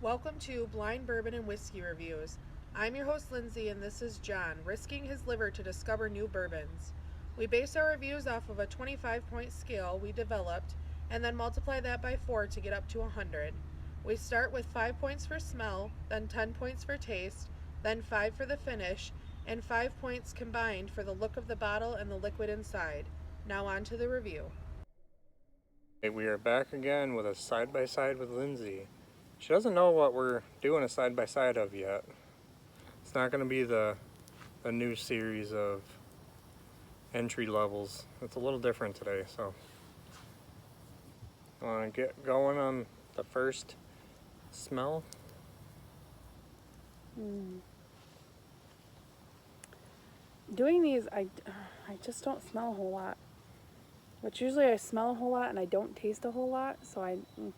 Welcome to Blind Bourbon and Whiskey Reviews. I'm your host Lindsey, and this is John, risking his liver to discover new bourbons. We base our reviews off of a 25-point scale we developed and then multiply that by 4 to get up to 100. We start with 5 points for smell, then 10 points for taste, then 5 for the finish, and 5 points combined for the look of the bottle and the liquid inside. Now on to the review. We are back again with a side-by-side with Lindsey. She doesn't know what we're doing a side-by-side of yet. It's not going to be the new series of entry levels. It's a little different today, so I want to get going on the first smell. Doing these, I just don't smell a whole lot. Which usually I smell a whole lot and I don't taste a whole lot, so I don't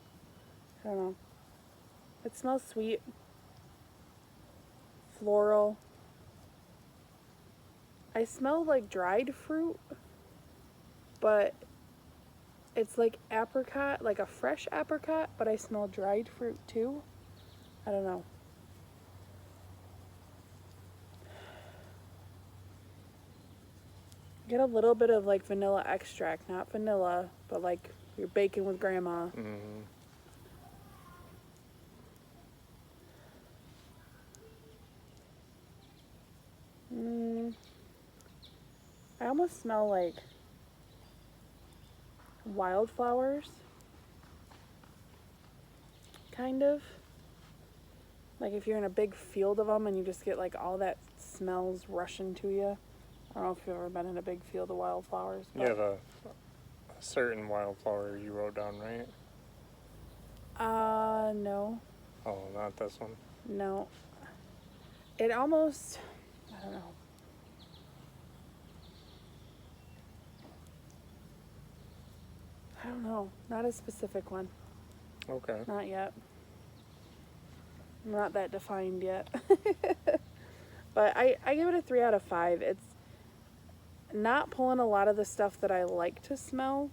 know. It smells sweet, floral. I smell like dried fruit, but it's like apricot, like a fresh apricot, but I smell dried fruit too. I don't know. Get a little bit of like vanilla extract, not vanilla, but like you're baking with grandma. I almost smell like wildflowers, kind of. Like if you're in a big field of them and you just get like all that smells rushing to you. I don't know if you've ever been in a big field of wildflowers. You have a certain wildflower you wrote down, right? No. Oh, not this one? No. It almost, I don't know. I don't know. Not a specific one. Okay. Not yet. I'm not that defined yet. But I give it a 3 out of 5. It's not pulling a lot of the stuff that I like to smell,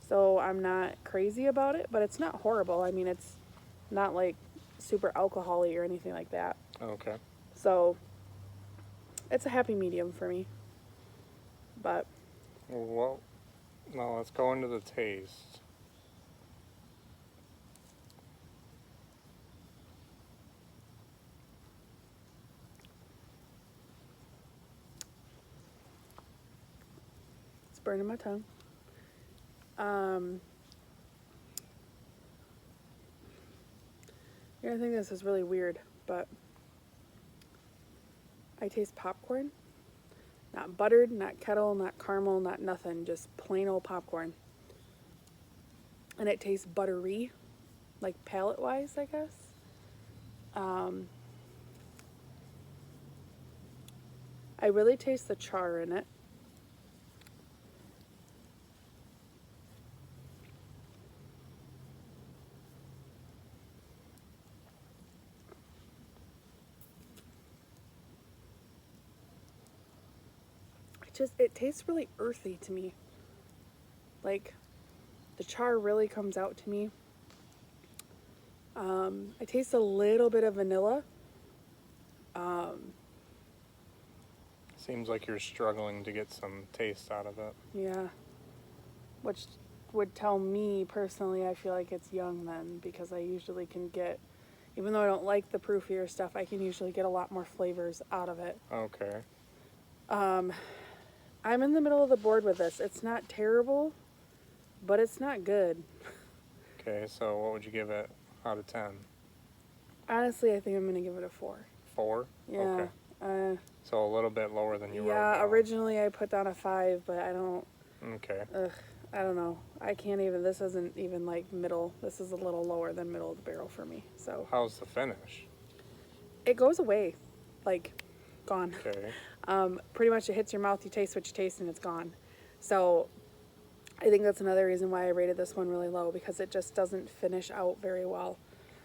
so I'm not crazy about it, but it's not horrible. I mean, it's not like super alcohol-y or anything like that. Okay. So it's a happy medium for me. But Well, now let's go into the taste. it's burning my tongue. You're gonna think this is really weird, but I taste popcorn. Not buttered, not kettle, not caramel, not nothing. Just plain old popcorn. And it tastes buttery, like palate-wise, I guess. I really taste the char in it. It tastes really earthy to me. Like, the char really comes out to me. I taste a little bit of vanilla. Seems like you're struggling to get some taste out of it. Yeah. Which would tell me personally, I feel like it's young then, because I usually can get, even though I don't like the proofier stuff, I can usually get a lot more flavors out of it. Okay. I'm in the middle of the board with this. It's not terrible, but it's not good. Okay, so what would you give it out of 10? Honestly, I think I'm going to give it a 4. 4? Yeah. Okay. So a little bit lower than you wrote Yeah, down. originally I put down a 5, but I don't... Okay. I don't know. I can't even... This isn't even like middle. This is a little lower than middle of the barrel for me, so... How's the finish? It goes away. Like, gone. Okay. Pretty much it hits your mouth, you taste what you taste, and it's gone. So I think that's another reason why I rated this one really low, because it just doesn't finish out very well.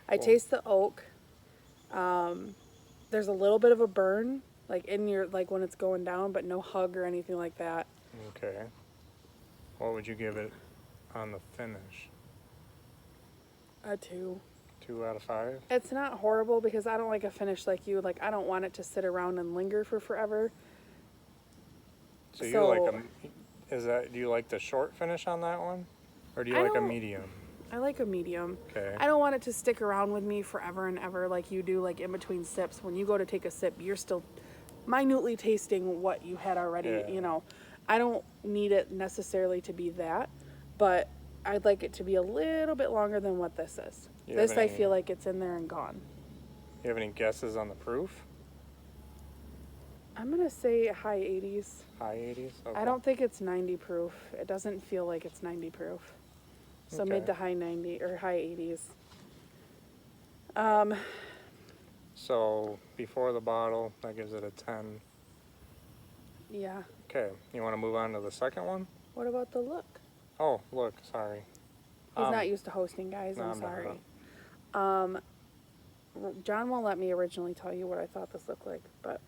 I taste the oak. There's a little bit of a burn, like in your, like when it's going down, but no hug or anything like that. Okay. What would you give it on the finish? A 2. 2 out of 5. It's not horrible because I don't like a finish like you. Like, I don't want it to sit around and linger for forever. So you like do you like the short finish on that one? Or do you like a medium? I like a medium. Okay. I don't want it to stick around with me forever and ever like you do, like in between sips. When you go to take a sip, you're still minutely tasting what you had already, Yeah. you know. I don't need it necessarily to be that, but I'd like it to be a little bit longer than what this is. This, I feel like it's in there and gone. You have any guesses on the proof? I'm going to say high 80s. High 80s? Okay. I don't think it's 90 proof. It doesn't feel like it's 90 proof. So mid to high 90 or high 80s. So before the bottle, that gives it a 10. Yeah. Okay. You want to move on to the second one? What about the look? Oh, look. Sorry. He's not used to hosting, guys. No, I'm I'm sorry. not. John won't let me originally tell you what I thought this looked like, but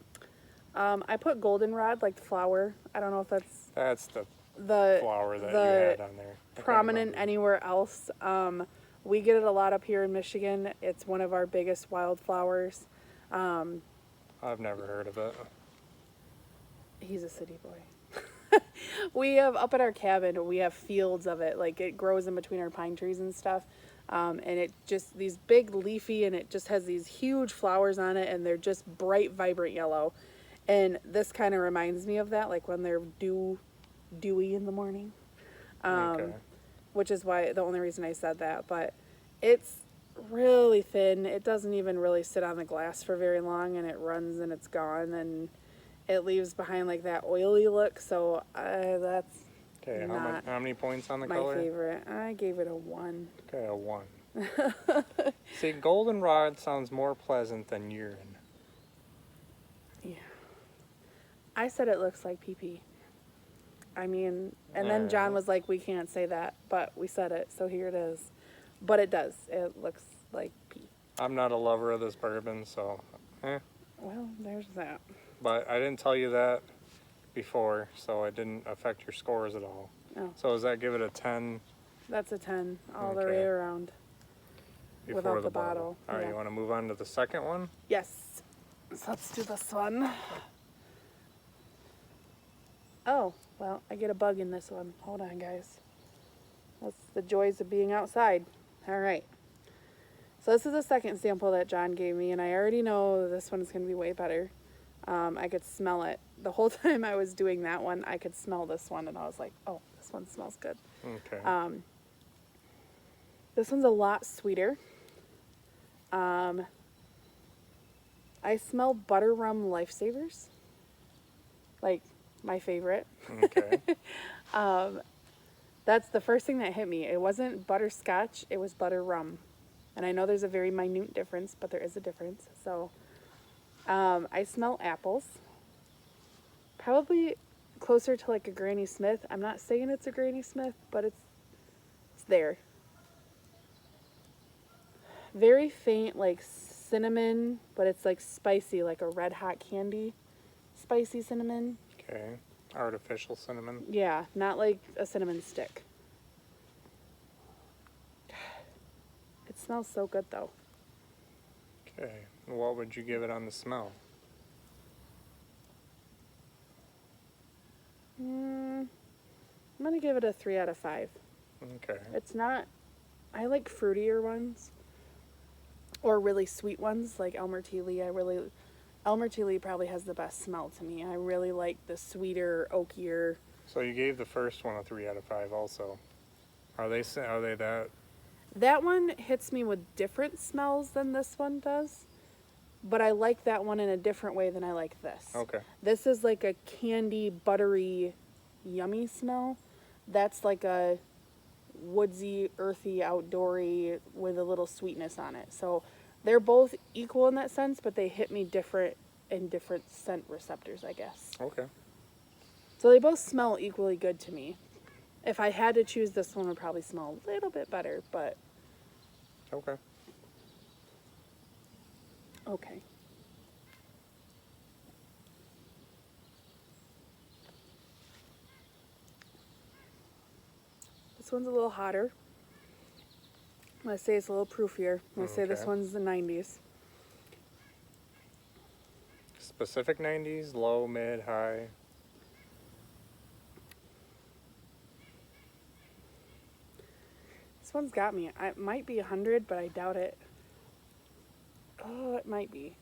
I put goldenrod, like the flower. I don't know if that's the flower that you had on there. Prominent anywhere else. We get it a lot up here in Michigan. It's one of our biggest wildflowers. I've never heard of it. He's a city boy. We have up at our cabin, we have fields of it. Like, it grows in between our pine trees and stuff. And it just, these big leafy, and it just has these huge flowers on it, and they're just bright, vibrant yellow. And this kind of reminds me of that, like when they're dewy in the morning. Which is why, the only reason I said that. But it's really thin. It doesn't even really sit on the glass for very long, and it runs and it's gone, and it leaves behind like that oily look. So that's okay. How many points on the my color? favorite. I gave it a 1. Okay, a 1. See, goldenrod sounds more pleasant than urine. Yeah. I said it looks like pee-pee. I mean, and then John was like, we can't say that, but we said it, so here it is. But it does. It looks like pee. I'm not a lover of this bourbon, so, Well, there's that. But I didn't tell you that before, so it didn't affect your scores at all. Oh. So does that give it a 10? That's a 10 all the Okay. way around. Before Without the the bottle. All right, Yeah. you want to move on to the second one? Yes. So let's do this one. Oh, well, I get a bug in this one. Hold on, guys. That's the joys of being outside. All right. So this is the second sample that John gave me, and I already know this one is going to be way better. I could smell it. The whole time I was doing that one, I could smell this one, and I was like, oh, this one smells good. Okay. This one's a lot sweeter. I smell butter rum lifesavers. Like, my favorite. Okay. That's the first thing that hit me. It wasn't butterscotch, it was butter rum. And I know there's a very minute difference, but there is a difference. So, I smell apples. Probably closer to like a Granny Smith. I'm not saying it's a Granny Smith, but it's there. Very faint, like cinnamon, but it's like spicy, like a red hot candy. Spicy cinnamon. Okay. Artificial cinnamon. Yeah, not like a cinnamon stick. It smells so good though. Okay. What would you give it on the smell? I'm gonna give it a 3 out of 5. Okay. It's not, I like fruitier ones. Or really sweet ones, like Elmer Tea Lee. Elmer Tea Lee probably has the best smell to me. I really like the sweeter, oakier. So you gave the first one a 3 out of 5 also. Are they that? That one hits me with different smells than this one does. But I like that one in a different way than I like this. Okay. This is like a candy, buttery, yummy smell. That's like a woodsy, earthy, outdoory with a little sweetness on it. So they're both equal in that sense, but they hit me different in different scent receptors, I guess. Okay. So they both smell equally good to me. If I had to choose, this one would probably smell a little bit better, but Okay. okay. This one's a little hotter. I say it's a little proofier. I say this Okay. one's the 90s. Specific 90s, low, mid, high. This one's got me. It might be 100, but I doubt it. Oh, it might be.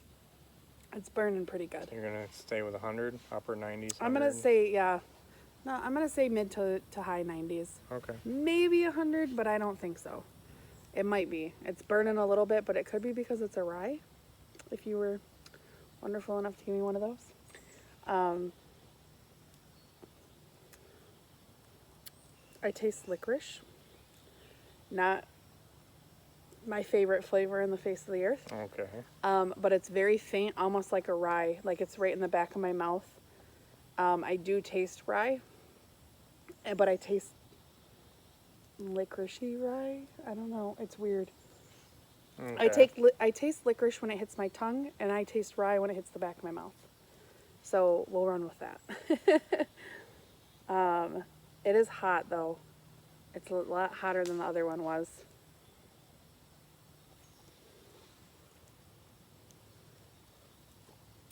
It's burning pretty good. You're gonna stay with 100, upper 90s. I'm gonna 100? say, yeah. No, I'm gonna say mid to high 90s. Okay. Maybe 100, but I don't think so. It might be. It's burning a little bit, but it could be because it's a rye. If you were wonderful enough to give me one of those. I taste licorice. Not my favorite flavor in the face of the earth. Okay. But it's very faint, almost like a rye. Like it's right in the back of my mouth. I do taste rye, but I taste licoricey rye. I don't know. It's weird. Okay. I taste licorice when it hits my tongue, and I taste rye when it hits the back of my mouth. So we'll run with that. It is hot though. It's a lot hotter than the other one was.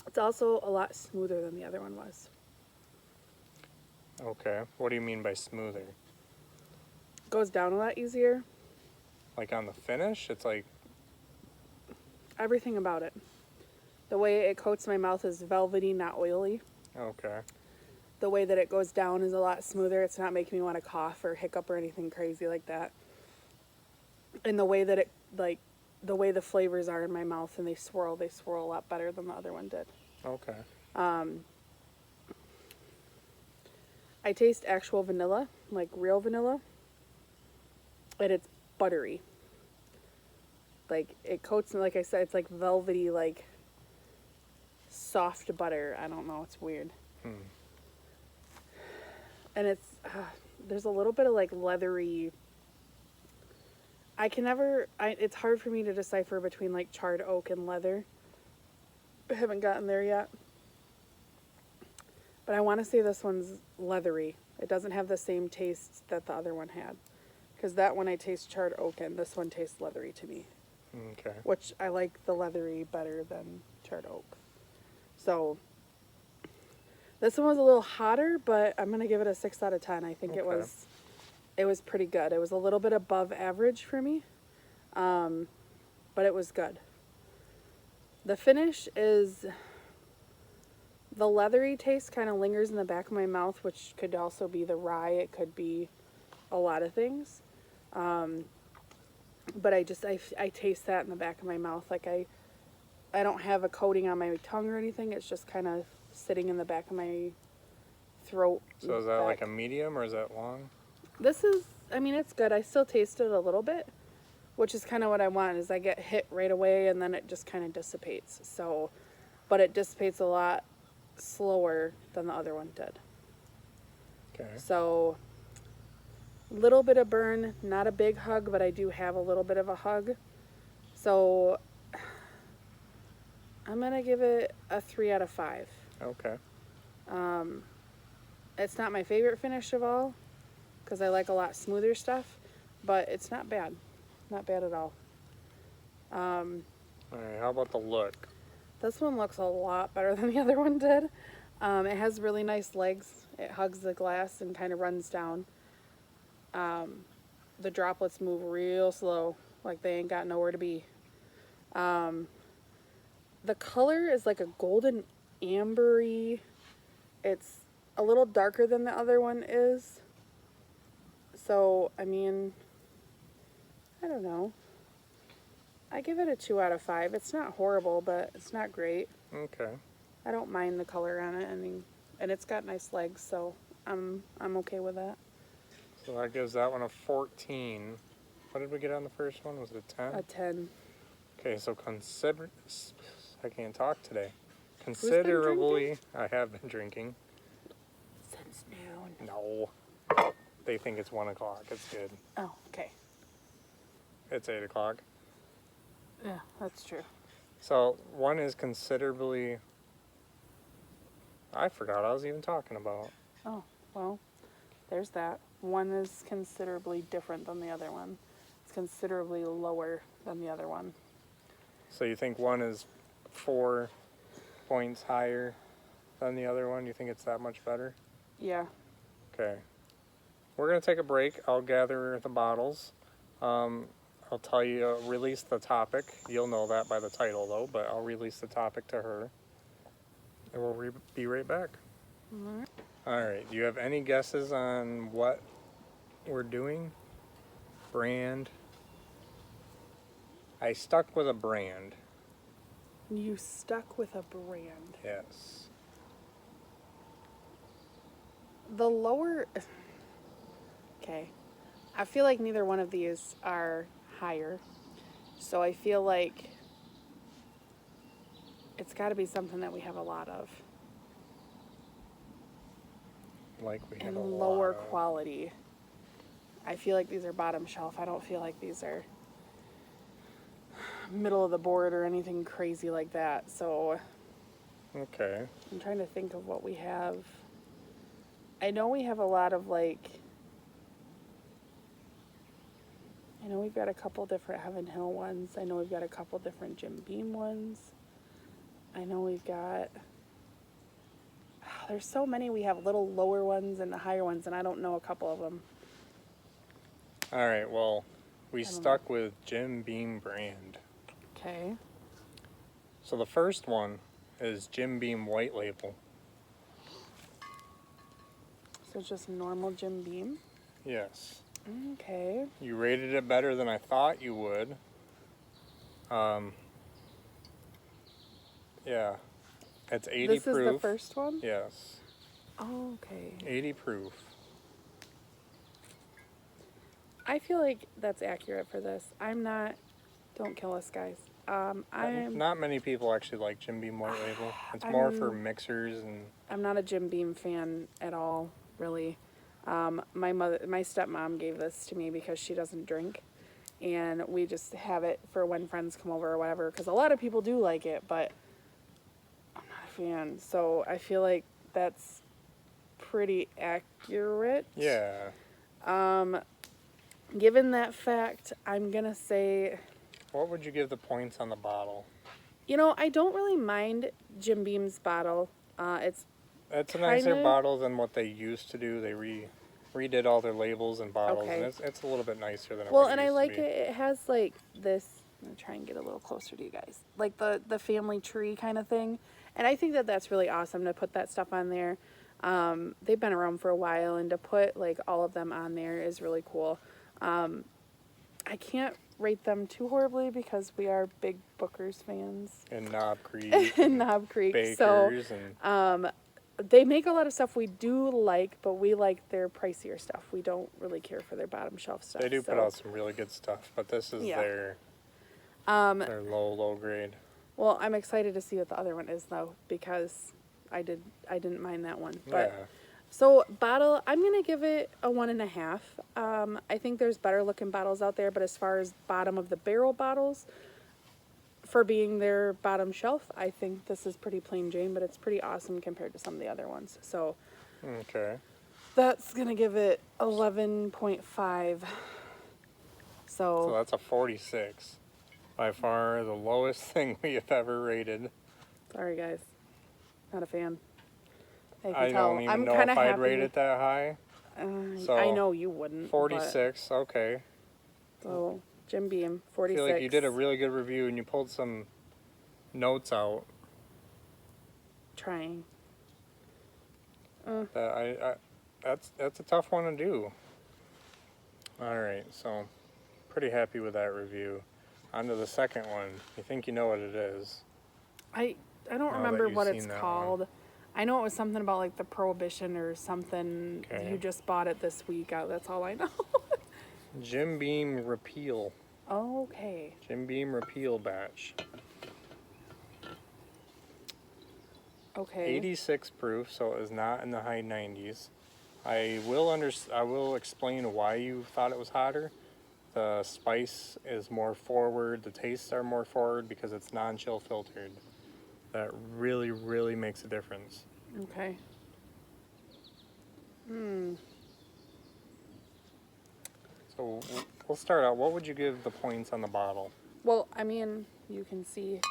It's also a lot smoother than the other one was. Okay. What do you mean by smoother? Goes down a lot easier. Like on the finish, it's like. Everything about it. The way it coats my mouth is velvety, not oily. Okay. The way that it goes down is a lot smoother. It's not making me want to cough or hiccup or anything crazy like that. And the way that the way the flavors are in my mouth and they swirl a lot better than the other one did. Okay. I taste actual vanilla, like real vanilla. And it's buttery. Like it coats, like I said, it's like velvety, like soft butter. I don't know, it's weird. And there's a little bit of like leathery. It's hard for me to decipher between like charred oak and leather. I haven't gotten there yet. But I want to say this one's leathery. It doesn't have the same taste that the other one had. Because that one I taste charred oak and this one tastes leathery to me. Okay. Which I like the leathery better than charred oak. So this one was a little hotter, but I'm going to give it a 6 out of 10. I think Okay. it was pretty good. It was a little bit above average for me. But it was good. The finish is, the leathery taste kind of lingers in the back of my mouth, which could also be the rye. It could be a lot of things. But I taste that in the back of my mouth. Like I don't have a coating on my tongue or anything. It's just kind of sitting in the back of my throat. So is that like a medium or is that long? This is, I mean, it's good. I still taste it a little bit, which is kind of what I want, is I get hit right away and then it just kind of dissipates. So, but it dissipates a lot slower than the other one did. Okay. So, little bit of burn, not a big hug, but I do have a little bit of a hug. So, I'm going to give it a 3 out of 5. Okay. It's not my favorite finish of all, because I like a lot smoother stuff, but it's not bad. Not bad at all. All right. How about the look? This one looks a lot better than the other one did. It has really nice legs. It hugs the glass and kind of runs down. The droplets move real slow, like they ain't got nowhere to be. The color is like a golden ambery. It's a little darker than the other one is. So, I mean, I don't know. I give it a 2 out of 5. It's not horrible, but it's not great. Okay. I don't mind the color on it, and it's got nice legs, so I'm okay with that. So that gives that one a 14. What did we get on the first one? Was it a 10? A 10. Okay, so I can't talk today. Considerably, I have been drinking. Since noon. No. They think it's 1 o'clock. It's good. Oh, okay. It's 8 o'clock. Yeah, that's true. So one is considerably. I forgot I was even talking about. Oh, well, there's that. One is considerably different than the other one. It's considerably lower than the other one. So you think one is 4 points higher than the other one? You think it's that much better? Yeah. Okay. We're going to take a break. I'll gather the bottles. I'll tell you, release the topic. You'll know that by the title, though, but I'll release the topic to her. And we'll be right back. Alright. All right. Do you have any guesses on what we're doing? Brand? I stuck with a brand. You stuck with a brand. Yes. The lower... Okay. I feel like neither one of these are higher. So I feel like it's got to be something that we have a lot of. Like we have And a lower lot of... quality. I feel like these are bottom shelf. I don't feel like these are middle of the board or anything crazy like that. So Okay. I'm trying to think of what we have. I know we have a lot of like... I know we've got a couple different Heaven Hill ones. I know we've got a couple different Jim Beam ones. I know we've got... There's so many. We have little lower ones and the higher ones, and I don't know a couple of them. All right, well, we I don't stuck with Jim Beam brand. Okay. So the first one is Jim Beam White Label. So just normal Jim Beam. Yes. Okay. You rated it better than I thought you would. Yeah. It's 80 This proof. is the first one? Yes. Oh, okay. 80 proof. I feel like that's accurate for this. I'm not... Don't kill us, guys. I'm Not many people actually like Jim Beam White Label. It's more for mixers and... I'm not a Jim Beam fan at all, really. My stepmom gave this to me because she doesn't drink, and we just have it for when friends come over or whatever, because a lot of people do like it, but I'm not a fan. So I feel like that's pretty accurate. Yeah. Given that fact, I'm gonna say, What would you give the points on the bottle? you know, I don't really mind Jim Beam's bottle. It's It's a nicer kinda- bottle than what they used to do. They redid all their labels and bottles, Okay. and it's a little bit nicer than it well, used and I to like be. it. It has like this. I'm gonna try and get a little closer to you guys, like the family tree kind of thing, and I think that that's really awesome to put that stuff on there. They've been around for a while, and to put like all of them on there is really cool. I can't rate them too horribly because we are big Booker's fans And Knob Creek. in Knob Creek. Bakers So and... they make a lot of stuff we do like, but we like their pricier stuff. We don't really care for their bottom shelf stuff. They do put so. out some really good stuff, but this is Yeah. their low grade. Well, I'm excited to see what the other one is though, because I didn't mind that one. But Yeah. so bottle, I'm gonna give it a 1.5. I think there's better looking bottles out there, but as far as bottom of the barrel bottles, for being their bottom shelf, I think this is pretty plain Jane, but it's pretty awesome compared to some of the other ones. So Okay. that's gonna give it 11.5. So that's a 46. By far the lowest thing we have ever rated. Sorry guys, not a fan. I don't even know if I'd rate it that high. So I know you wouldn't. 46, okay. So Jim Beam, I 46. feel like you did a really good review and you pulled some notes out Trying. that that's a tough one to do. All right, so pretty happy with that review. On to the second one. You think you know what it is? I don't that remember you've what it's seen that called. I know it was something about like the Prohibition or something. Okay. You just bought it this week. That's all I know. Jim Beam Repeal. Okay. Jim Beam Repeal Batch. Okay. 86 proof, so it is not in the high 90s. I will explain why you thought it was hotter. The spice is more forward, the tastes are more forward because it's non-chill filtered. That really, really makes a difference. Okay. So we'll start out. What would you give the points on the bottle? Well, I mean, you can see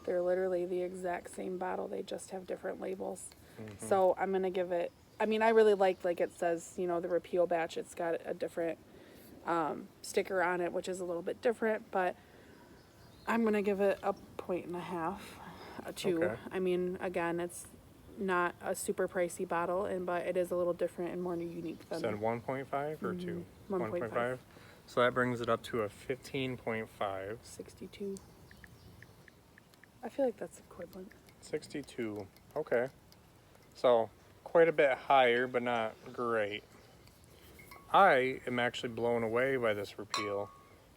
they're literally the exact same bottle. They just have different labels. Mm-hmm. So I'm going to give it, I mean, I really like it says, you know, the Repeal Batch. It's got a different sticker on it, which is a little bit different, but I'm going to give it a 1.5, a 2. Okay. I mean, again, it's not a super pricey bottle, but it is a little different and more unique than... Said 1.5 or 2? 1.5. So that brings it up to a 15.5. 62. I feel like that's equivalent. 62. Okay. So quite a bit higher, but not great. I am actually blown away by this repeal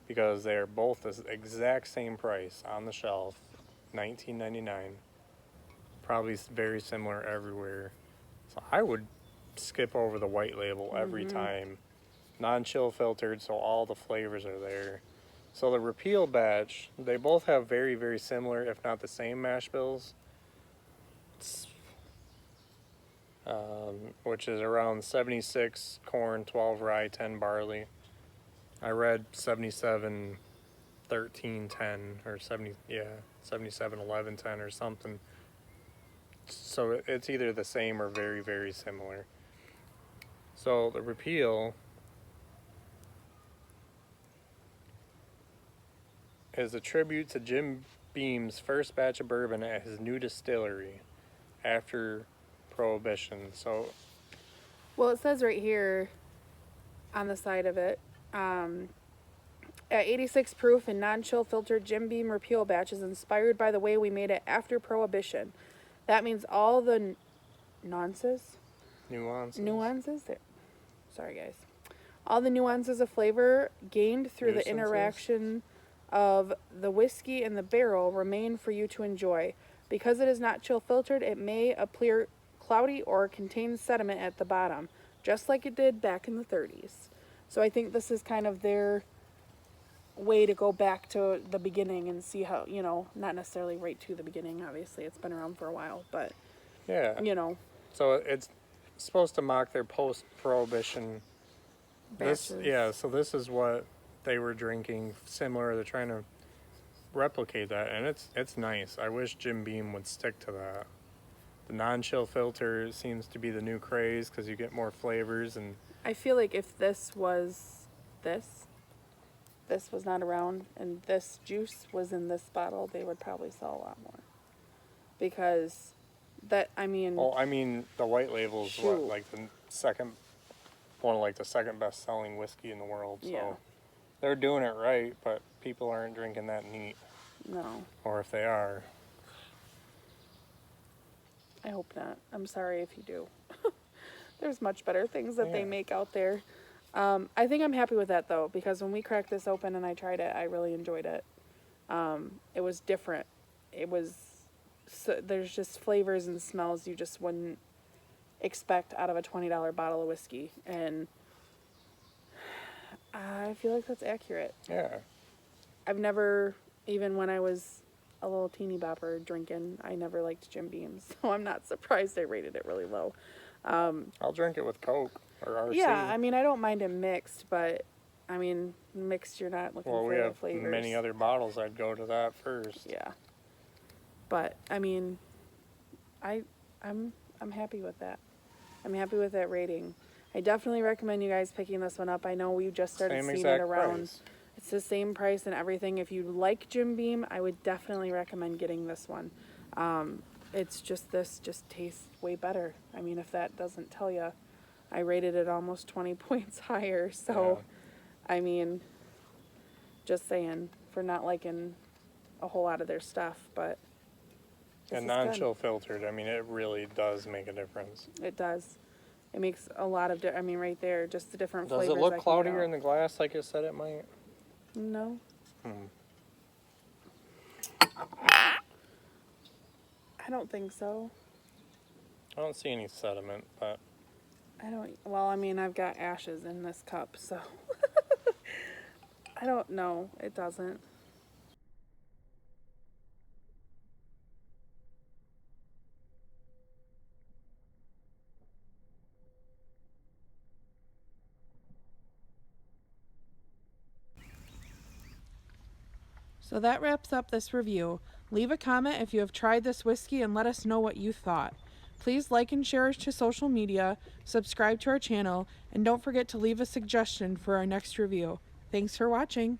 because they are both the exact same price on the shelf, $19.99. Probably very similar everywhere. So I would skip over the white label every time. Non-chill filtered, so all the flavors are there. So the Repeal Batch, they both have very, very similar, if not the same mash bills. Which is around 76 corn, 12 rye, 10 barley. I read 77, 13, 10, or 77, 11, 10 or something. So it's either the same or very, very similar. So the Repeal is a tribute to Jim Beam's first batch of bourbon at his new distillery after Prohibition. So, well, it says right here on the side of it, at 86 proof and non-chill filtered Jim Beam Repeal Batch is inspired by the way we made it after Prohibition. That means all the nuances there. Sorry, guys. All the nuances of flavor gained through the interaction of the whiskey and the barrel remain for you to enjoy. Because it is not chill filtered, it may appear cloudy or contain sediment at the bottom, just like it did back in the 30s. So I think this is kind of their way to go back to the beginning and see how, you know, not necessarily right to the beginning, obviously. It's been around for a while, but, yeah. you know. So it's supposed to mock their post-Prohibition Batches. So this is what they were drinking, similar. They're trying to replicate that, and it's nice. I wish Jim Beam would stick to that. The non-chill filter seems to be the new craze because you get more flavors. And I feel like if this was this was not around and this juice was in this bottle, they would probably sell a lot more. Because that, I mean... Well, I mean, the white label is what, like the second best-selling whiskey in the world. So Yeah. they're doing it right, but people aren't drinking that neat. No. Or if they are... I hope not. I'm sorry if you do. There's much better things that they make out there. I think I'm happy with that, though, because when we cracked this open and I tried it, I really enjoyed it. It was different. It was... So there's just flavors and smells you just wouldn't expect out of a $20 bottle of whiskey. And I feel like that's accurate. Yeah. I've never, even when I was a little teeny bopper drinking, I never liked Jim Beam, so I'm not surprised I rated it really low. I'll drink it with Coke or RC. Yeah, I mean, I don't mind it mixed, but, I mean, mixed, you're not looking for the flavors. We have many other bottles. I'd go to that first. Yeah. But, I mean, I'm happy with that. I'm happy with that rating. I definitely recommend you guys picking this one up. I know we just started seeing it around. Price. It's the same price and everything. If you like Jim Beam, I would definitely recommend getting this one. It's just this just tastes way better. I mean, if that doesn't tell you, I rated it almost 20 points higher. So, yeah. I mean, just saying, for not liking a whole lot of their stuff, but and non-chill filtered, I mean, it really does make a difference. It does. It makes a lot of, I mean, right there, just the different flavors. Does it look cloudier in the glass like it said it might? No. I don't think so. I don't see any sediment, but... Well, I mean, I've got ashes in this cup, so... I don't know. It doesn't. So that wraps up this review. Leave a comment if you have tried this whiskey and let us know what you thought. Please like and share to social media, subscribe to our channel, and don't forget to leave a suggestion for our next review. Thanks for watching.